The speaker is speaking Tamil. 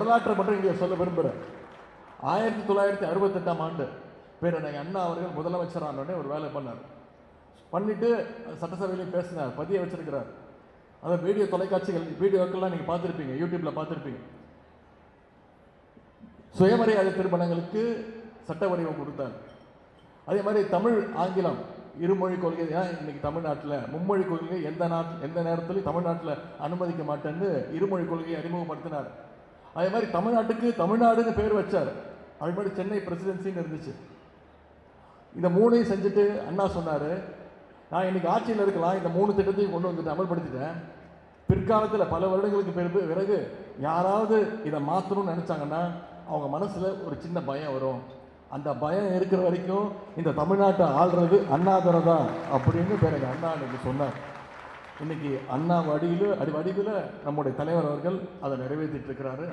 வரலாற்றை மட்டும் இங்கே சொல்ல விரும்புகிறேன். 1968ஆம் ஆண்டு பேரறிஞர் அண்ணா அவர்கள் முதலமைச்சரானோடனே ஒரு வேலை பண்ணார். பண்ணிட்டு சட்டசபையிலையும் பேசினார், பதிய வச்சிருக்கிறார். அதை வீடியோ தொலைக்காட்சிகள் வீடியோக்கெல்லாம் நீங்கள் பார்த்துருப்பீங்க, யூடியூப்ல பார்த்துருப்பீங்க. சுயமரியாதை திருமணங்களுக்கு சட்ட வடிவம் கொடுத்தார். அதே மாதிரி தமிழ் ஆங்கிலம் இருமொழி கொள்கை தான் இன்னைக்கு தமிழ்நாட்டில். மும்மொழி கொள்கை எந்த நேரத்திலையும் தமிழ்நாட்டில் அனுமதிக்க மாட்டேன்னு இருமொழி கொள்கையை அறிமுகப்படுத்தினார். அதே மாதிரி தமிழ்நாட்டுக்கு தமிழ்நாடுன்னு பேர் வச்சார். அது மாதிரி சென்னை பிரசிடென்சின்னு இருந்துச்சு. இந்த மூணையும் செஞ்சுட்டு அண்ணா சொன்னார், நான் இன்னைக்கு ஆட்சியில் இருக்கலாம், இந்த 3 திட்டத்தையும் கொண்டு வந்துட்டு அமல்படுத்திட்டேன். பிற்காலத்தில் பல வருடங்களுக்கு பிறகு யாராவது இதை மாற்றணும்னு நினச்சாங்கன்னா அவங்க மனசில் ஒரு சின்ன பயம் வரும். அந்த பயம் இருக்கிற வரைக்கும் இந்த தமிழ்நாட்டை ஆள்றது அண்ணாதுரை தான் அப்படின்னு பேரறிஞர் அண்ணா இன்னைக்கு சொன்னார். இன்னைக்கு அண்ணா வடிவில் நம்முடைய தலைவர் அவர்கள் அதை நிறைவேற்றிட்டு இருக்கிறாரு.